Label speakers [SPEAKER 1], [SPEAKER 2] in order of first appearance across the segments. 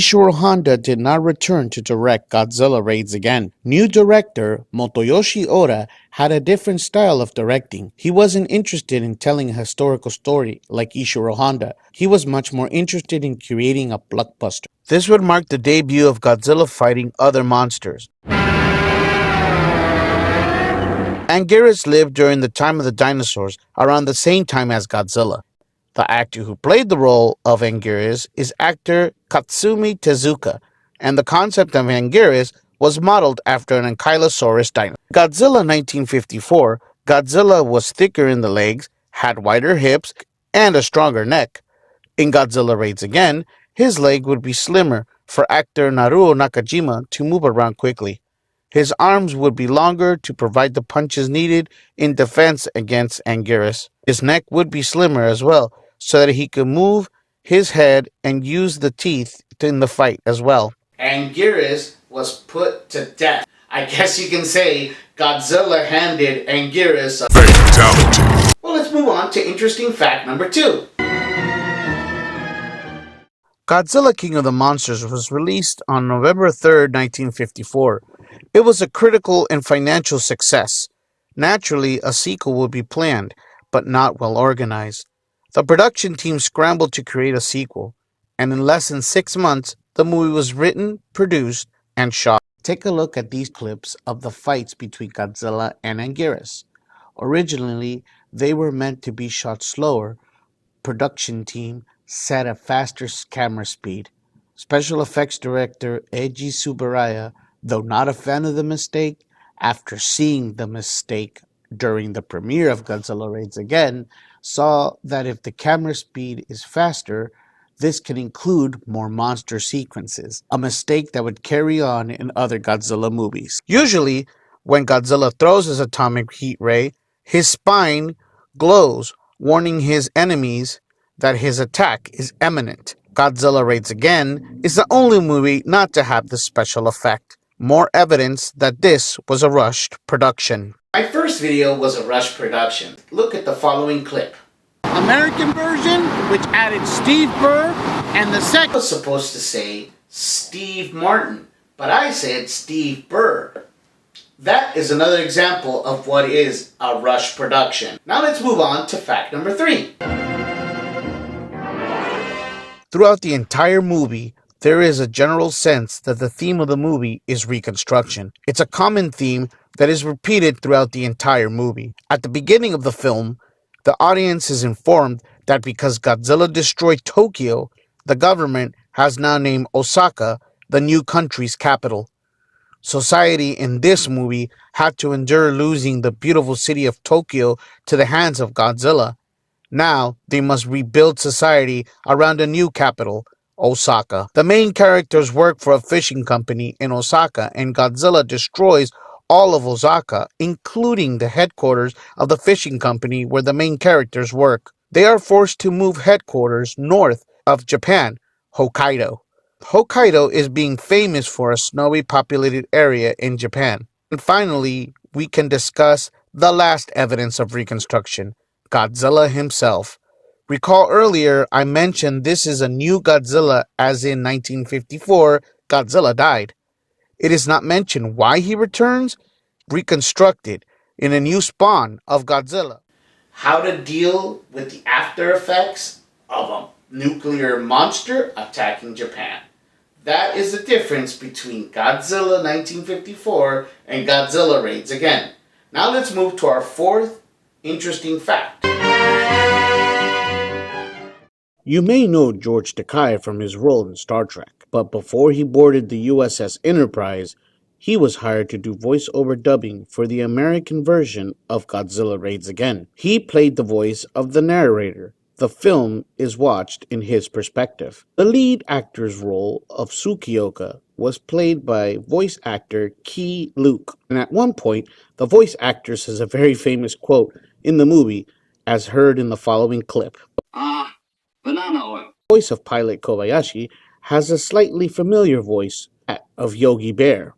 [SPEAKER 1] Ishiro Honda did not return to direct Godzilla Raids Again. New director Motoyoshi Oda had a different style of directing. He wasn't interested in telling a historical story like Ishiro Honda. He was much more interested in creating a blockbuster. This would mark the debut of Godzilla fighting other monsters. Anguirus lived during the time of the dinosaurs, around the same time as Godzilla. The actor who played the role of Anguirus is actor Katsumi Tezuka, and the concept of Anguirus was modeled after an ankylosaurus dinosaur. Godzilla 1954, Godzilla was thicker in the legs, had wider hips, and a stronger neck. In Godzilla Raids Again, his leg would be slimmer for actor Naruo Nakajima to move around quickly. His arms would be longer to provide the punches needed in defense against Anguirus. His neck would be slimmer as well, so that he could move his head and use the teeth in the fight as well. Anguirus was put to death. I guess you can say Godzilla handed Anguirus a fatality. Well, let's move on to interesting fact number 2. Godzilla King of the Monsters was released on November 3rd, 1954. It was a critical and financial success. Naturally, a sequel would be planned, but not well organized. The production team scrambled to create a sequel, and in less than 6 months, the movie was written, produced, and shot. Take a look at these clips of the fights between Godzilla and Anguirus. Originally, they were meant to be shot slower. Production team set a faster camera speed. Special effects director Eiji Tsuburaya, though not a fan of the mistake, after seeing the mistake during the premiere of Godzilla Raids Again, saw that if the camera speed is faster, this can include more monster sequences, a mistake that would carry on in other Godzilla movies. Usually, when Godzilla throws his atomic heat ray, his spine glows, warning his enemies that his attack is imminent. Godzilla Raids Again is the only movie not to have this special effect. More evidence that this was a rushed production. My first video was a rushed production. Look at the following clip. American version, which added Steve Burr, and the second was supposed to say Steve Martin, but I said Steve Burr. That is another example of what is a rush production. Now let's move on to fact number 3. Throughout the entire movie, there is a general sense that the theme of the movie is reconstruction. It's a common theme that is repeated throughout the entire movie. At the beginning of the film, the audience is informed that because Godzilla destroyed Tokyo, the government has now named Osaka the new country's capital. Society in this movie had to endure losing the beautiful city of Tokyo to the hands of Godzilla. Now, they must rebuild society around a new capital, Osaka. The main characters work for a fishing company in Osaka, and Godzilla destroys all of Osaka, including the headquarters of the fishing company where the main characters work. They are forced to move headquarters north of Japan, Hokkaido. Hokkaido is being famous for a snowy populated area in Japan. And finally, we can discuss the last evidence of reconstruction, Godzilla himself. Recall earlier I mentioned this is a new Godzilla, as in 1954, Godzilla died. It is not mentioned why he returns, reconstructed in a new spawn of Godzilla. How to deal with the after effects of a nuclear monster attacking Japan. That is the difference between Godzilla 1954 and Godzilla Raids Again. Now let's move to our fourth interesting fact. You may know George Takei from his role in Star Trek, but before he boarded the USS Enterprise, he was hired to do voice-over dubbing for the American version of Godzilla Raids Again. He played the voice of the narrator. The film is watched in his perspective. The lead actor's role of Tsukioka was played by voice actor Key Luke, and at one point, the voice actor says a very famous quote in the movie, as heard in the following clip. Banana oil. The voice of pilot Kobayashi has a slightly familiar voice of Yogi Bear.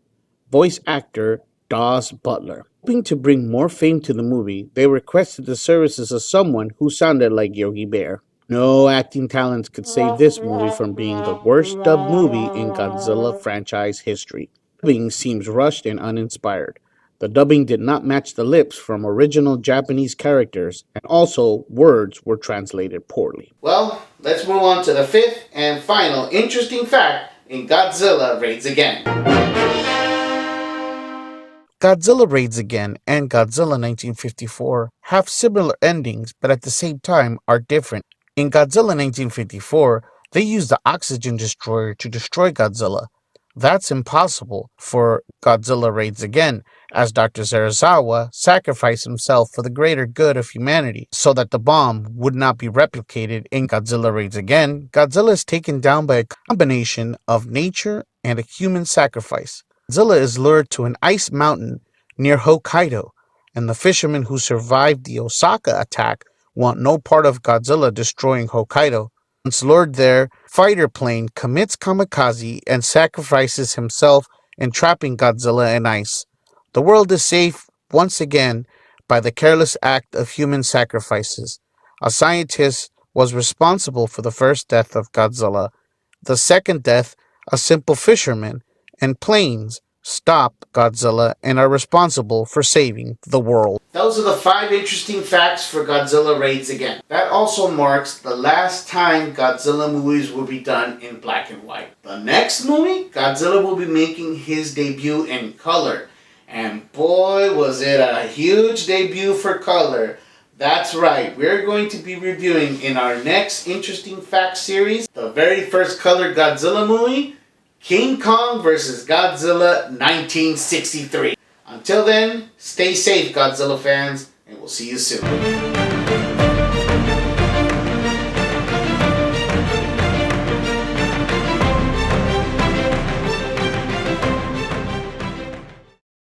[SPEAKER 1] Voice actor Dawes Butler. Hoping to bring more fame to the movie, they requested the services of someone who sounded like Yogi Bear. No acting talents could save this movie from being the worst dubbed movie in Godzilla franchise history. The dubbing seems rushed and uninspired. The dubbing did not match the lips from original Japanese characters, and also words were translated poorly. Well, let's move on to the fifth and final interesting fact in Godzilla Raids Again. Godzilla Raids Again and Godzilla 1954 have similar endings, but at the same time are different. In Godzilla 1954, they use the oxygen destroyer to destroy Godzilla. That's impossible for Godzilla Raids Again, as Dr. Zarazawa sacrificed himself for the greater good of humanity so that the bomb would not be replicated in Godzilla Raids Again. Godzilla is taken down by a combination of nature and a human sacrifice. Godzilla is lured to an ice mountain near Hokkaido, and the fishermen who survived the Osaka attack want no part of Godzilla destroying Hokkaido. Once lured there, fighter plane commits kamikaze and sacrifices himself, entrapping Godzilla in ice. The world is saved once again by the careless act of human sacrifices. A scientist was responsible for the first death of Godzilla. The second death, a simple fisherman, and planes stop Godzilla and are responsible for saving the world. Those are the 5 interesting facts for Godzilla Raids Again. That also marks the last time Godzilla movies will be done in black and white. The next movie, Godzilla will be making his debut in color. And boy, was it a huge debut for color. That's right, we're going to be reviewing in our next Interesting Facts series the very first color Godzilla movie, King Kong vs. Godzilla 1963. Until then, stay safe, Godzilla fans, and we'll see you soon.